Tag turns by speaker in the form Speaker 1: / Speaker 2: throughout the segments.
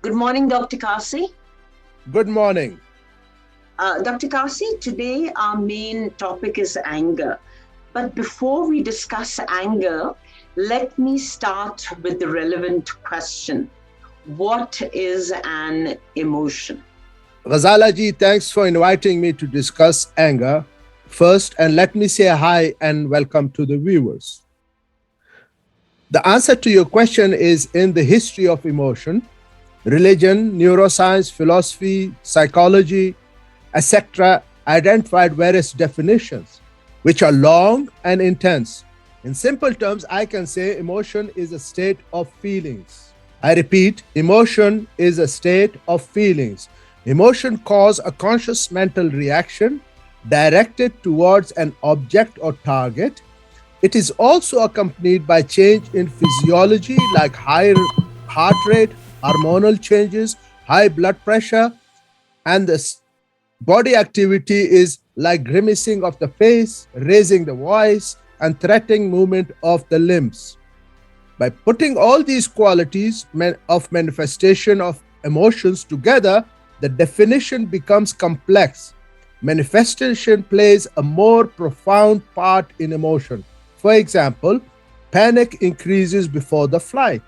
Speaker 1: Good morning, Dr. Kassi.
Speaker 2: Good morning.
Speaker 1: Dr. Kassi, today our main topic is anger. But before we discuss anger, let me start with the relevant question. What is an emotion?
Speaker 2: GHAZALA G, thanks for inviting me to discuss anger. First, and let me say hi and welcome to the viewers. The answer to your question is in the history of emotion, religion, neuroscience, philosophy, psychology, etc., identified various definitions, which are long and intense. In simple terms, I can say emotion is a state of feelings. I repeat, emotion is a state of feelings. Emotion causes a conscious mental reaction directed towards an object or target. It is also accompanied by change in physiology like higher heart rate, hormonal changes, high blood pressure, and the body activity is like grimacing of the face, raising the voice, and threatening movement of the limbs. By putting all these qualities of manifestation of emotions together, the definition becomes complex. Manifestation plays a more profound part in emotion. For example, panic increases before the flight.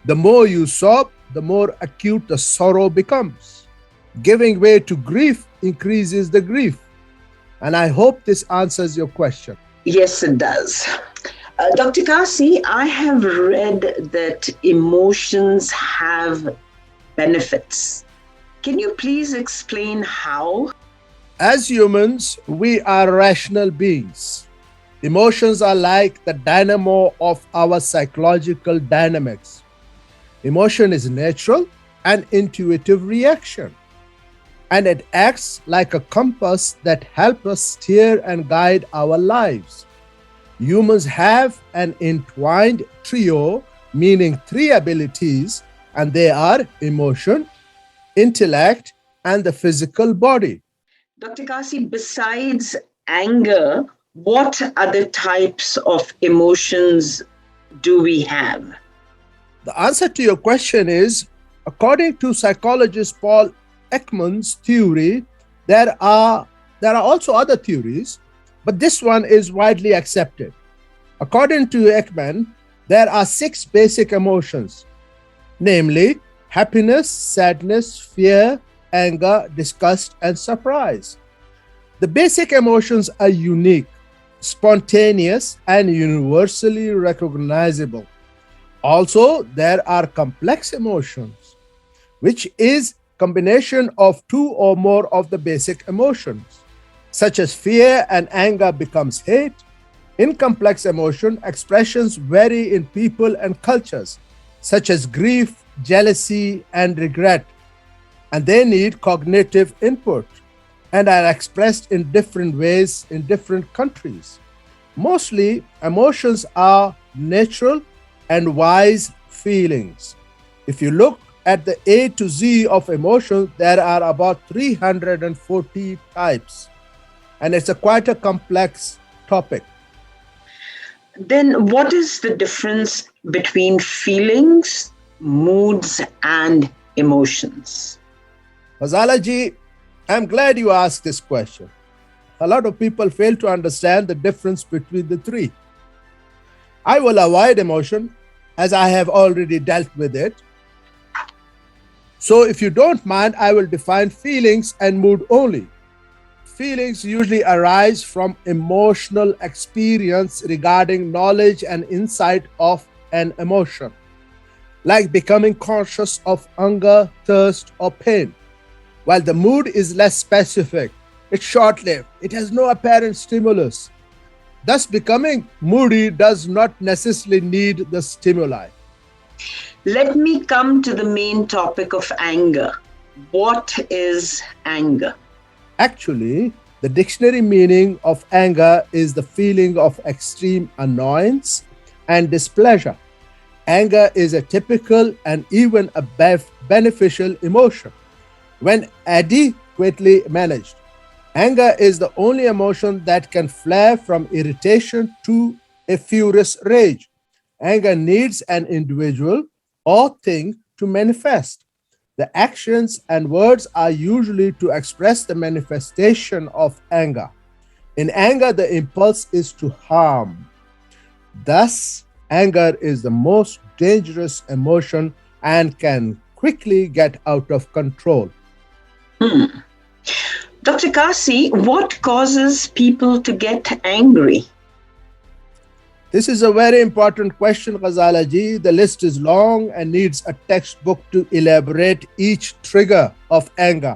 Speaker 2: The more you sob, the more acute the sorrow becomes. Giving way to grief increases the grief. And I hope this answers your question.
Speaker 1: Yes, it does. Dr. Kassi, I have read that emotions have benefits. Can you please explain how?
Speaker 2: As humans, we are rational beings. Emotions are like the dynamo of our psychological dynamics. Emotion is natural and intuitive reaction, and it acts like a compass that helps us steer and guide our lives. Humans have an entwined trio, meaning three abilities, and they are emotion, intellect, and the physical body.
Speaker 1: Dr. Kassi, besides anger, what other types of emotions do we have?
Speaker 2: The answer to your question is, according to psychologist Paul Ekman's theory, there are also other theories, but this one is widely accepted. According to Ekman, there are 6 basic emotions, namely happiness, sadness, fear, anger, disgust, and surprise. The basic emotions are unique, spontaneous, and universally recognizable. Also, there are complex emotions, which is combination of 2 or more of the basic emotions, such as fear and anger becomes hate. In complex emotion, expressions vary in people and cultures, such as grief, jealousy, and regret, and they need cognitive input and are expressed in different ways in different countries. Mostly, emotions are natural and wise feelings. If you look at the A to Z of emotions, there are about 340 types, and it's quite a complex topic.
Speaker 1: Then, what is the difference between feelings, moods, and emotions?
Speaker 2: GHAZALA Ji, I'm glad you asked this question. A lot of people fail to understand the difference between the three. I will avoid emotion as I have already dealt with it. So if you don't mind, I will define feelings and mood only. Feelings usually arise from emotional experience regarding knowledge and insight of an emotion, like becoming conscious of anger, thirst, or pain. While the mood is less specific, it's short-lived, it has no apparent stimulus. Thus, becoming moody does not necessarily need the stimuli.
Speaker 1: Let me come to the main topic of anger. What is anger?
Speaker 2: Actually, the dictionary meaning of anger is the feeling of extreme annoyance and displeasure. Anger is a typical and even a beneficial emotion when adequately managed. Anger is the only emotion that can flare from irritation to a furious rage. Anger needs an individual or thing to manifest. The actions and words are usually to express the manifestation of anger. In anger, the impulse is to harm. Thus, anger is the most dangerous emotion and can quickly get out of control.
Speaker 1: Dr. Kassi, what causes people to get angry?
Speaker 2: This is a very important question, GHAZALA Ji. The list is long and needs a textbook to elaborate each trigger of anger.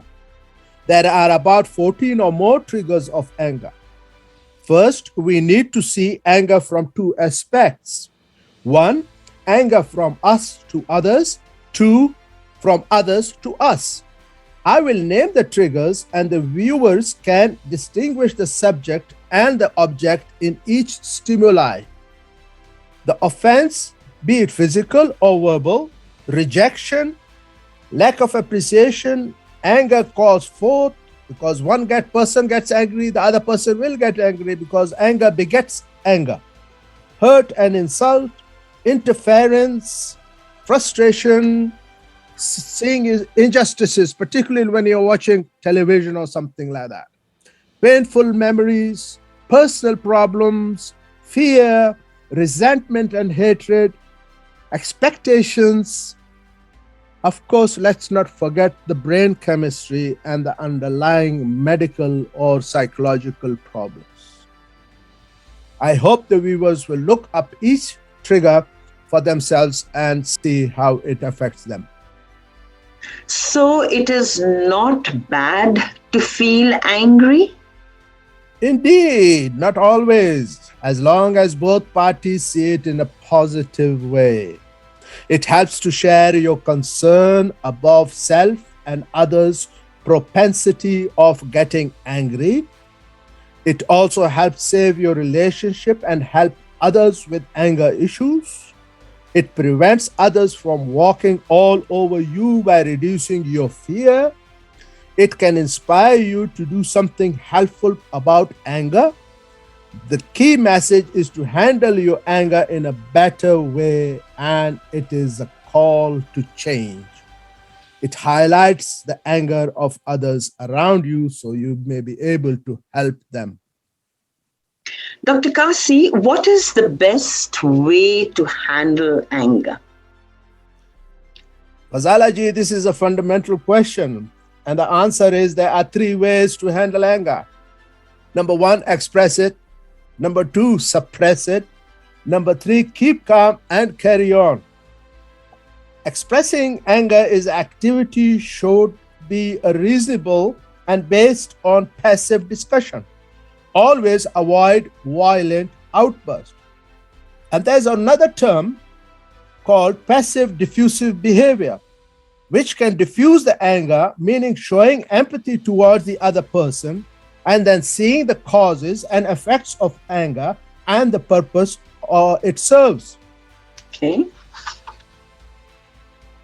Speaker 2: There are about 14 or more triggers of anger. First, we need to see anger from two aspects. One, anger from us to others. Two, from others to us. I will name the triggers and the viewers can distinguish the subject and the object in each stimuli. The offense, be it physical or verbal, rejection, lack of appreciation, anger calls forth because one person gets angry, the other person will get angry because anger begets anger. Hurt and insult, interference, frustration, seeing injustices, particularly when you're watching television or something like that. Painful memories, personal problems, fear, resentment and hatred, expectations. Of course, let's not forget the brain chemistry and the underlying medical or psychological problems. I hope the viewers will look up each trigger for themselves and see how it affects them.
Speaker 1: So it is not bad to feel angry?
Speaker 2: Indeed, not always, as long as both parties see it in a positive way. It helps to share your concern above self and others' propensity of getting angry. It also helps save your relationship and help others with anger issues. It prevents others from walking all over you by reducing your fear. It can inspire you to do something helpful about anger. The key message is to handle your anger in a better way, and it is a call to change. It highlights the anger of others around you so you may be able to help them.
Speaker 1: Dr. Kassi, what is the best way to handle anger?
Speaker 2: GHAZALA Ji, this is a fundamental question. And the answer is there are three ways to handle anger. Number one, express it. Number two, suppress it. Number three, keep calm and carry on. Expressing anger is activity should be reasonable and based on passive discussion. Always avoid violent outbursts. And there's another term called passive diffusive behavior, which can diffuse the anger, meaning showing empathy towards the other person and then seeing the causes and effects of anger and the purpose it serves.
Speaker 1: Okay.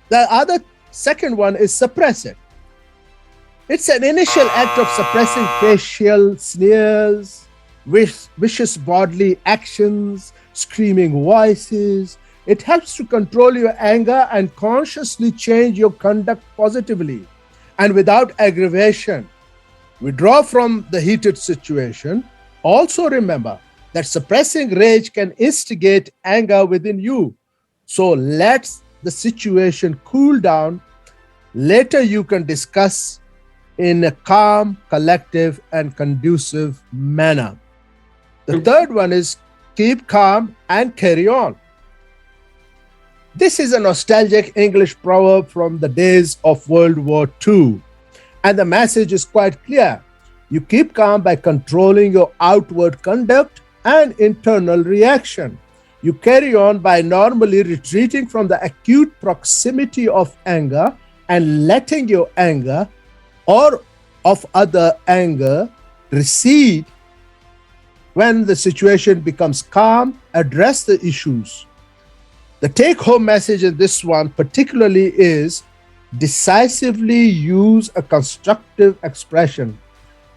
Speaker 2: The second one is suppress it. It's an initial act of suppressing facial sneers, vicious bodily actions, screaming voices. It helps to control your anger and consciously change your conduct positively and without aggravation. Withdraw from the heated situation. Also remember that suppressing rage can instigate anger within you. So let the situation cool down. Later you can discuss in a calm, collective, and conducive manner. The third one is keep calm and carry on. This is a nostalgic English proverb from the days of World War II. And the message is quite clear. You keep calm by controlling your outward conduct and internal reaction. You carry on by normally retreating from the acute proximity of anger and letting your anger or of other anger recede. When the situation becomes calm, address the issues. The take-home message in this one particularly is decisively use a constructive expression.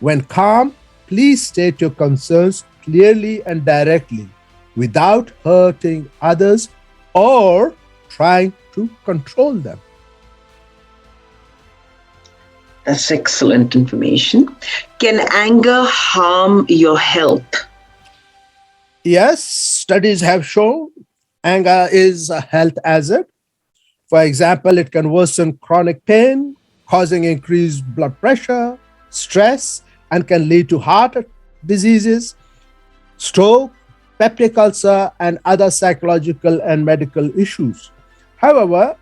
Speaker 2: When calm, please state your concerns clearly and directly without hurting others or trying to control them.
Speaker 1: That's excellent information. Can anger harm your health?
Speaker 2: Yes, studies have shown anger is a health hazard. For example, it can worsen chronic pain, causing increased blood pressure, stress, and can lead to heart diseases, stroke, peptic ulcer, and other psychological and medical issues. However,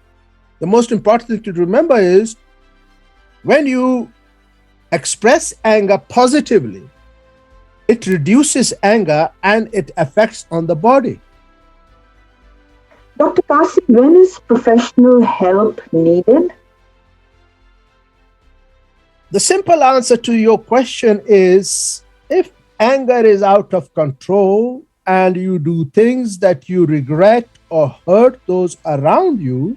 Speaker 2: the most important thing to remember is when you express anger positively, it reduces anger and it affects on the body.
Speaker 1: Dr. Kassi, when is professional help needed?
Speaker 2: The simple answer to your question is if anger is out of control and you do things that you regret or hurt those around you,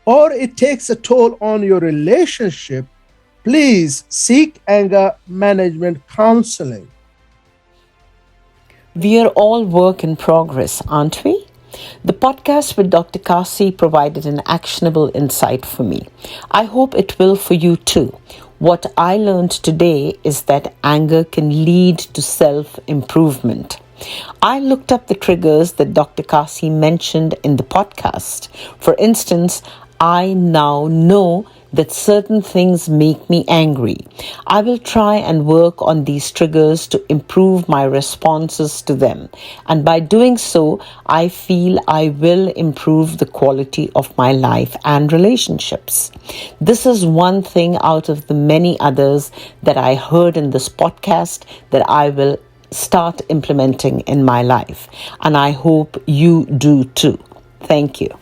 Speaker 2: or it takes a toll on your relationship, please seek anger management counseling.
Speaker 3: We are all work in progress, aren't we? The podcast with Dr. Kassi provided an actionable insight for me. I hope it will for you too. What I learned today is that anger can lead to self-improvement. I looked up the triggers that Dr. Kassi mentioned in the podcast. For instance, I now know that certain things make me angry. I will try and work on these triggers to improve my responses to them. And by doing so, I feel I will improve the quality of my life and relationships. This is one thing out of the many others that I heard in this podcast that I will start implementing in my life. And I hope you do too. Thank you.